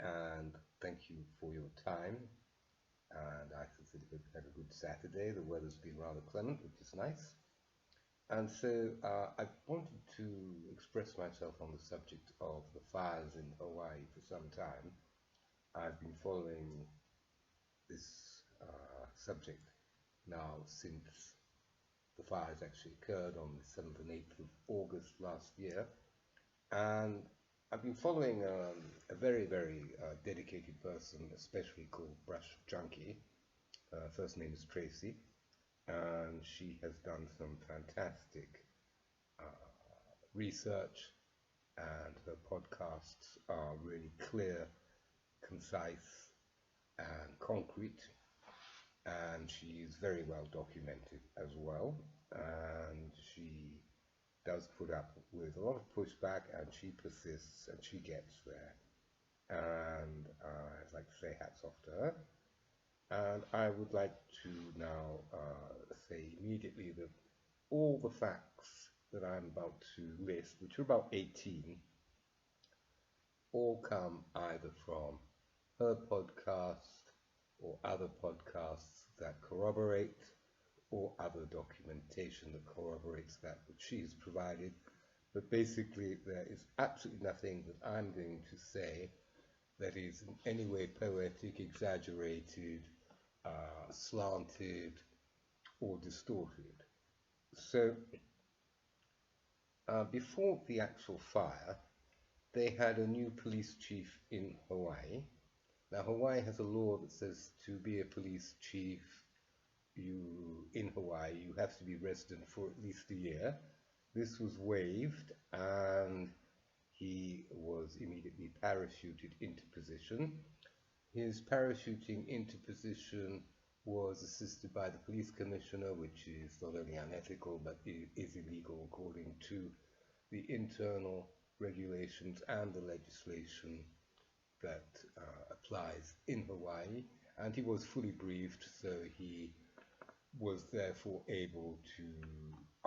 and thank you for your time. And I consider we've had a good Saturday. The weather's been rather clement, which is nice. And so I wanted to express myself on the subject of the fires in Hawaii for some time. I've been following this subject now since the fires actually occurred on the 7th and 8th of August last year. And I've been following a very, very dedicated person, especially called Brush Junkie. First name is Tracy, and she has done some fantastic research, and her podcasts are really clear, concise, and concrete, and she is very well documented as well, and she does put up with a lot of pushback, and she persists, and she gets there, and I'd like to say hats off to her. And I would like to now say immediately that all the facts that I'm about to list, which are about 18, all come either from her podcast or other podcasts that corroborate, or other documentation that corroborates that which she's provided. But basically, there is absolutely nothing that I'm going to say that is in any way poetic, exaggerated, slanted, or distorted. So, before the actual fire, they had a new police chief in Hawaii. Now, Hawaii has a law that says to be a police chief in Hawaii, you have to be resident for at least a year. This was waived, and he was immediately parachuted into position. His parachuting into position was assisted by the police commissioner, which is not only unethical but is illegal according to the internal regulations and the legislation that applies in Hawaii. And he was fully briefed, so he was therefore able to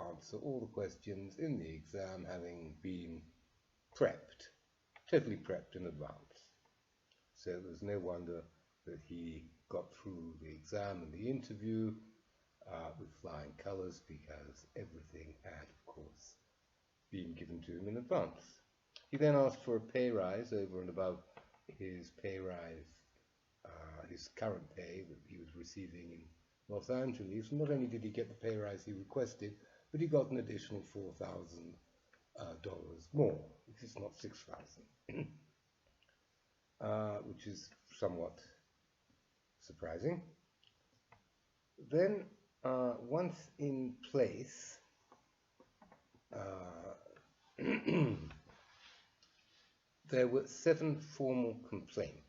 answer all the questions in the exam, having been prepped, totally prepped in advance. So there's no wonder that he got through the exam and the interview with flying colours, because everything had, of course, been given to him in advance. He then asked for a pay rise over and above his pay rise, his current pay that he was receiving in Los Angeles. Not only did he get the pay rise he requested, but he got an additional $4,000 more, which is not $6,000, which is somewhat surprising. Then, once in place, there were 7 formal complaints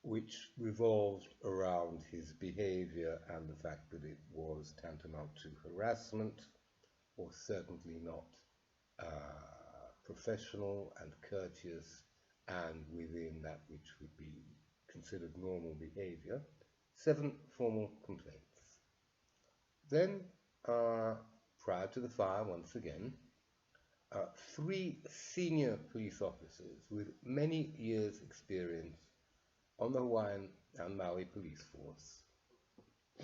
which revolved around his behavior and the fact that it was tantamount to harassment, or certainly not professional and courteous and within that which would be considered normal behavior. 7 formal complaints. Then, prior to the fire, once again, 3 senior police officers with many years' experience on the Hawaiian and Maui police force,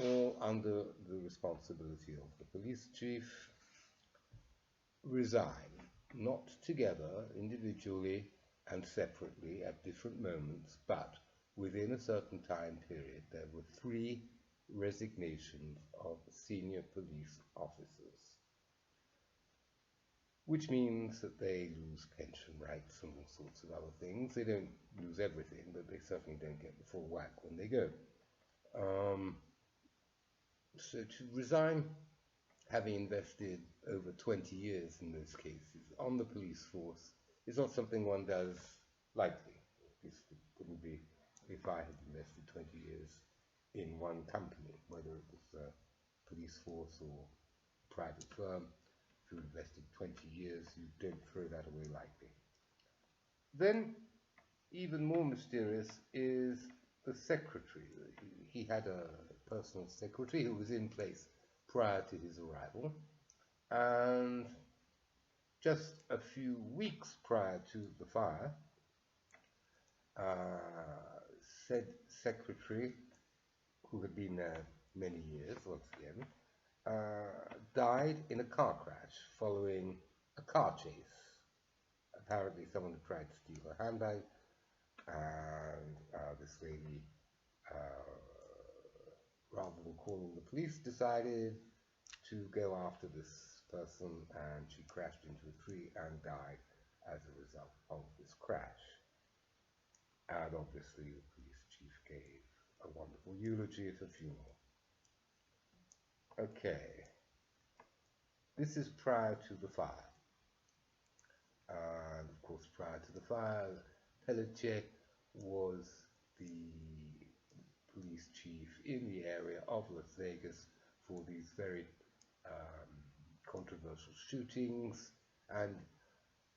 all under the responsibility of the police chief, resign, not together, individually and separately at different moments, but within a certain time period. There were 3 resignations of senior police officers, which means that they lose pension rights and all sorts of other things. They don't lose everything, but they certainly don't get the full whack when they go. So to resign, having invested over 20 years in those cases on the police force, is not something one does lightly. At least it wouldn't be if I had invested 20 years in one company, whether it was a police force or a private firm. If you invested 20 years, you don't throw that away lightly. Then, even more mysterious is the secretary. He had a personal secretary who was in place prior to his arrival, and just a few weeks prior to the fire, said secretary, who had been there many years, once again, died in a car crash following a car chase. Apparently someone had tried to steal her handbag, and this lady, rather than calling the police, decided to go after this person, and she crashed into a tree and died as a result of this crash. And obviously the police chief gave a wonderful eulogy at her funeral. Okay, this is prior to the fire. And of course, prior to the fire, Pelletier was the police chief in the area of Las Vegas for these very controversial shootings, and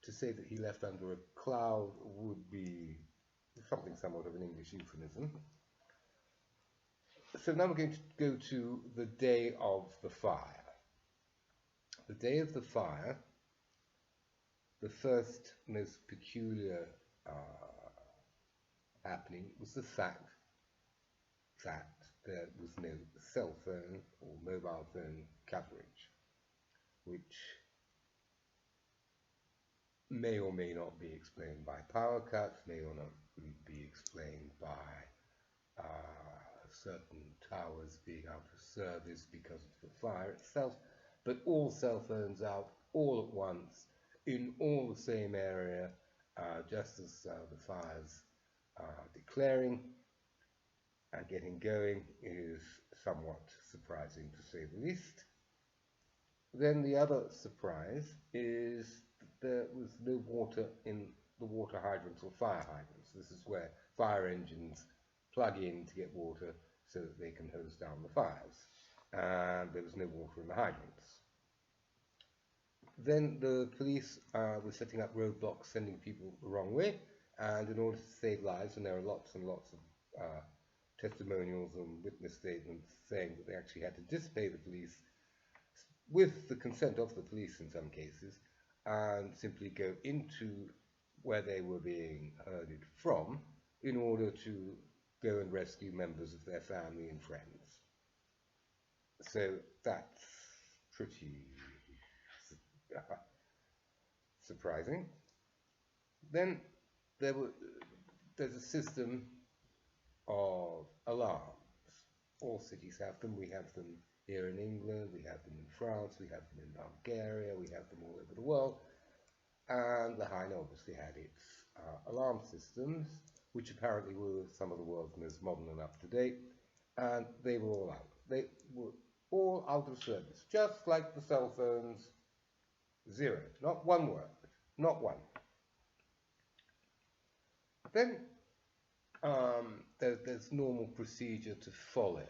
to say that he left under a cloud would be something somewhat of an English euphemism. So now we're going to go to the day of the fire. The day of the fire, the first most peculiar happening was the fact that there was no cell phone or mobile phone coverage, which may or may not be explained by power cuts, may or not be explained by certain towers being out of service because of the fire itself, but all cell phones out all at once in all the same area, just as the fires are declaring and getting going, is somewhat surprising to say the least. Then the other surprise is that there was no water in the water hydrants or fire hydrants. This is where fire engines plug in to get water so that they can hose down the fires. And there was no water in the hydrants. Then the police were setting up roadblocks, sending people the wrong way, and in order to save lives, and there are lots and lots of testimonials and witness statements saying that they actually had to disobey the police with the consent of the police in some cases, and simply go into where they were being herded from in order to go and rescue members of their family and friends. So that's pretty surprising. Then there's a system of alarms. All cities have them. We have them here in England, we have them in France, we have them in Bulgaria, we have them all over the world. And Lahaina obviously had its alarm systems, which apparently were some of the world's most modern and up-to-date, and they were all out. They were all out of service, just like the cell phones. Zero, not one word, not one. Then there's normal procedure to follow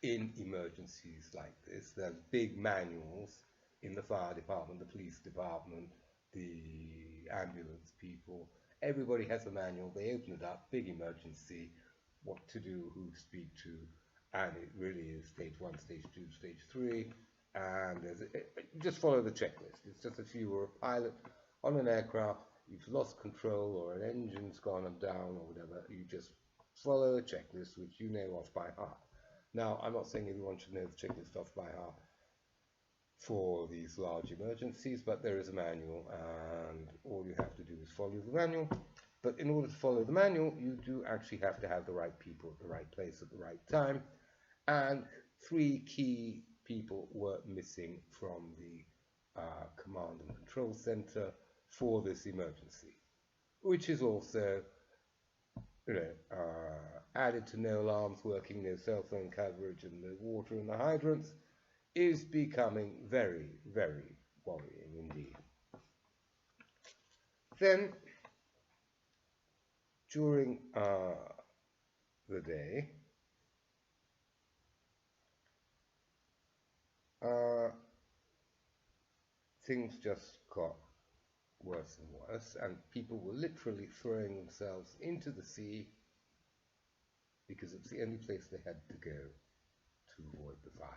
in emergencies like this. There's big manuals in the fire department, the police department, the ambulance people. Everybody has a manual. They open it up, big emergency, what to do, who to speak to, and it really is stage 1, stage 2, stage 3, and just follow the checklist. It's just if you were a pilot on an aircraft, you've lost control or an engine's gone down or whatever, you just follow the checklist, which you know off by heart. Now, I'm not saying everyone should know the checklist off by heart for these large emergencies, but there is a manual, and all you have to do is follow the manual. But in order to follow the manual, you do actually have to have the right people at the right place at the right time, and 3 key people were missing from the command and control center for this emergency, which is also added to no alarms working, no cell phone coverage, and no water in the hydrants, is becoming very, very worrying indeed. Then, during the day, things just got worse and worse, and people were literally throwing themselves into the sea because it's the only place they had to go to avoid the fire.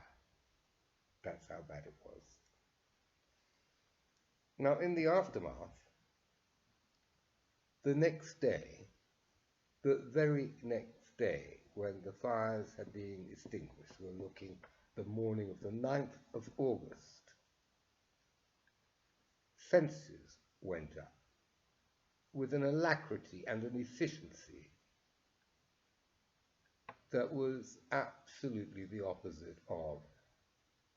That's how bad it was. Now, in the aftermath, the next day, The very next day, when the fires had been extinguished, we're looking the morning of the 9th of August, fences went up with an alacrity and an efficiency that was absolutely the opposite of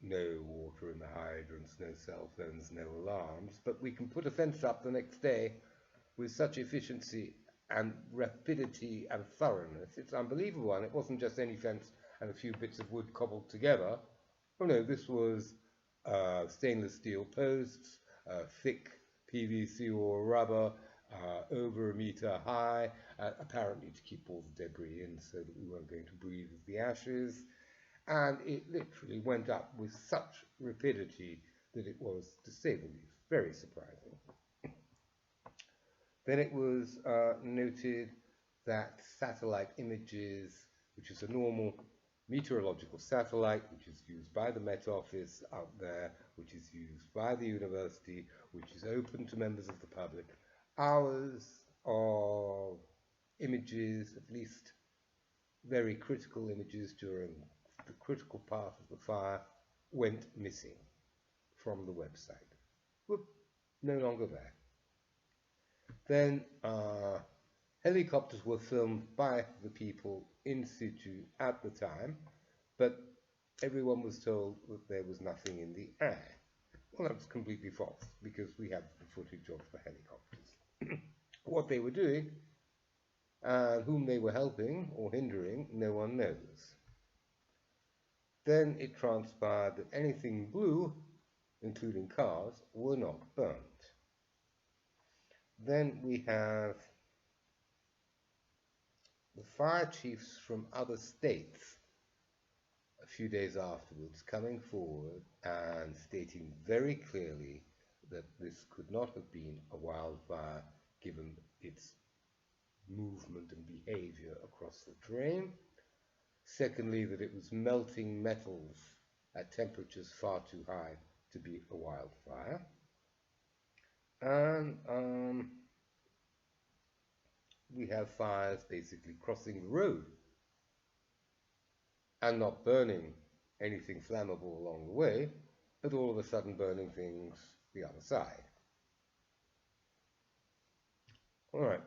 no water in the hydrants, no cell phones, no alarms. But we can put a fence up the next day with such efficiency and rapidity and thoroughness. It's unbelievable. And it wasn't just any fence and a few bits of wood cobbled together. Oh no, this was stainless steel posts, thick PVC or rubber, over a meter high, apparently to keep all the debris in so that we weren't going to breathe the ashes. And it literally went up with such rapidity that it was, to say the least, very surprising. Then it was noted that satellite images, which is a normal meteorological satellite, which is used by the Met Office out there, which is used by the university, which is open to members of the public, hours of images, at least very critical images during the critical part of the fire, went missing from the website. Whoop, no longer there. Then helicopters were filmed by the people in situ at the time, but everyone was told that there was nothing in the air. Well, that was completely false, because we have the footage of the helicopters. What they were doing, and whom they were helping or hindering, no one knows. Then it transpired that anything blue, including cars, were not burnt. Then we have the fire chiefs from other states a few days afterwards coming forward and stating very clearly that this could not have been a wildfire given its movement and behavior across the terrain. Secondly, that it was melting metals at temperatures far too high to be a wildfire. And we have fires basically crossing the road and not burning anything flammable along the way, but all of a sudden burning things the other side. All right.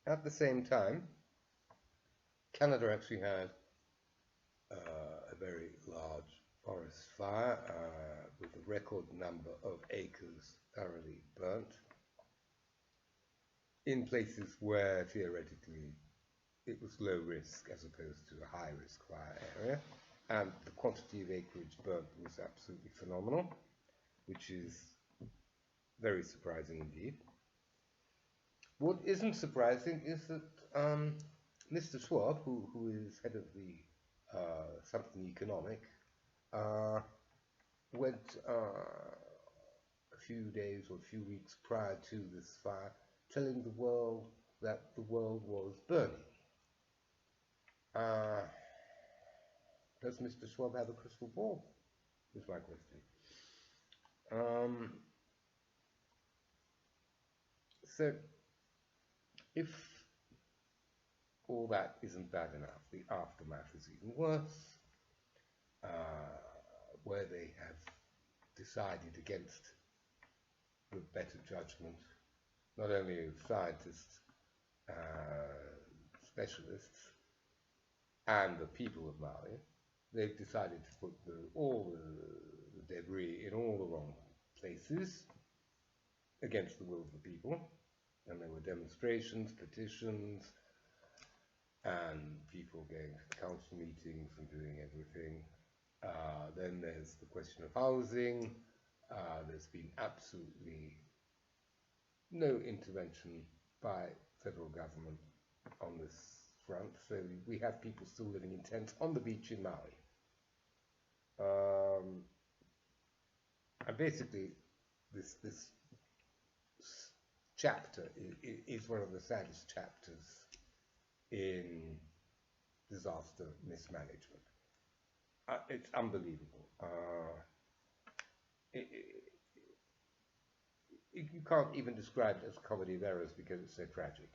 At the same time, Canada actually had a very large forest fire with a record number of acres thoroughly burnt in places where theoretically it was low risk as opposed to a high risk fire area, and the quantity of acreage burnt was absolutely phenomenal, which is very surprising indeed. What isn't surprising is that Mr. Schwab, who is head of the something economic, went a few days or a few weeks prior to this fire telling the world that the world was burning. Does Mr. Schwab have a crystal ball? Is my question. So, if all that isn't bad enough, the aftermath is even worse, where they have decided against the better judgment, not only of scientists, specialists, and the people of Maui. They've decided to put all the debris in all the wrong places against the will of the people. And there were demonstrations, petitions, and people going to council meetings and doing everything. Then there's the question of housing. There's been absolutely no intervention by federal government on this front. So we have people still living in tents on the beach in Maui. And basically, this chapter is one of the saddest chapters in disaster mismanagement. It's unbelievable. you can't even describe it as a comedy of errors because it's so tragic.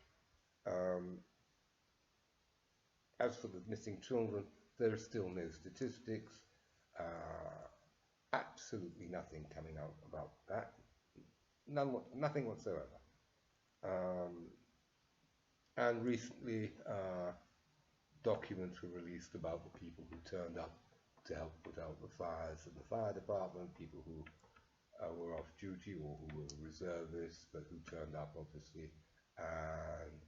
As for the missing children, there are still no statistics, absolutely nothing coming out about that, nothing whatsoever. And recently, documents were released about the people who turned up to help put out the fires in the fire department, people who were off duty or who were reservists, but who turned up, obviously. And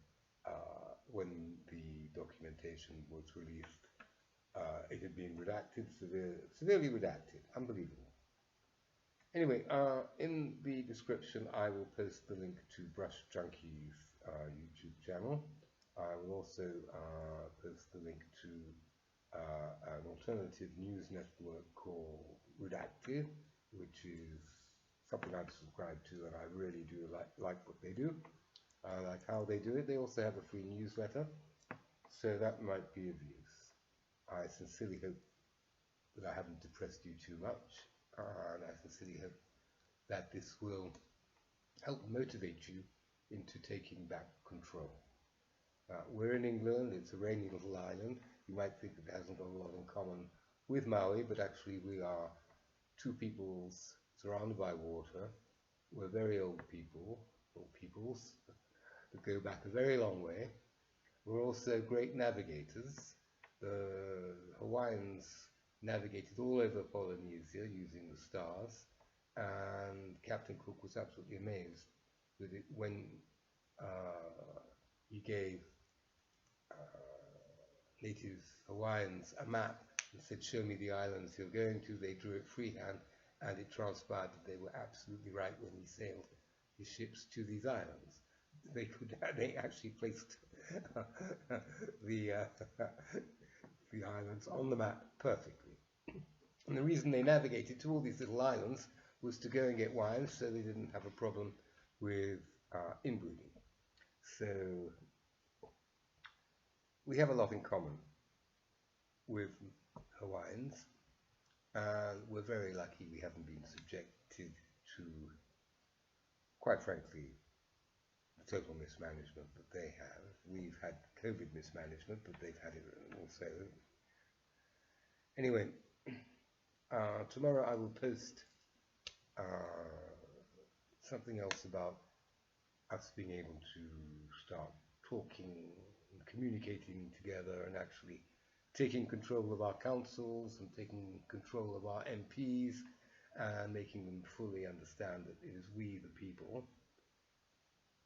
when the documentation was released, it had been redacted, severely redacted, unbelievable. Anyway, in the description, I will post the link to Brush Junkie's YouTube channel. I will also post the link to an alternative news network called REDACTED, which is something I've subscribed to, and I really do like what they do. I like how they do it. They also have a free newsletter, so that might be of use. I sincerely hope that I haven't depressed you too much, and I sincerely hope that this will help motivate you into taking back control. We're in England, it's a rainy little island. You might think it hasn't got a lot in common with Maui, but actually we are two peoples surrounded by water. We're very old people, or peoples, that go back a very long way. We're also great navigators. The Hawaiians navigated all over Polynesia using the stars, and Captain Cook was absolutely amazed with it when he gave native Hawaiians a map and said, "Show me the islands you're going to." They drew it freehand, and it transpired that they were absolutely right when he sailed his ships to these islands. They actually placed the islands on the map perfectly. And the reason they navigated to all these little islands was to go and get wine, so they didn't have a problem with inbreeding. So we have a lot in common with Hawaiians, and we're very lucky we haven't been subjected to, quite frankly, the total mismanagement that they have. We've had COVID mismanagement, but they've had it also. Anyway, tomorrow I will post something else about us being able to start talking and communicating together and actually taking control of our councils and taking control of our MPs and making them fully understand that it is we, the people,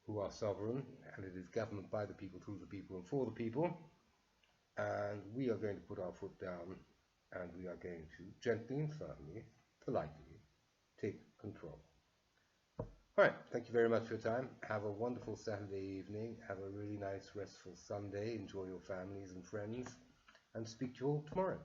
who are sovereign, and it is government by the people, through the people, and for the people. And we are going to put our foot down, and we are going to gently and firmly, politely, take control. All right, thank you very much for your time. Have a wonderful Saturday evening. Have a really nice, restful Sunday. Enjoy your families and friends, and speak to you all tomorrow.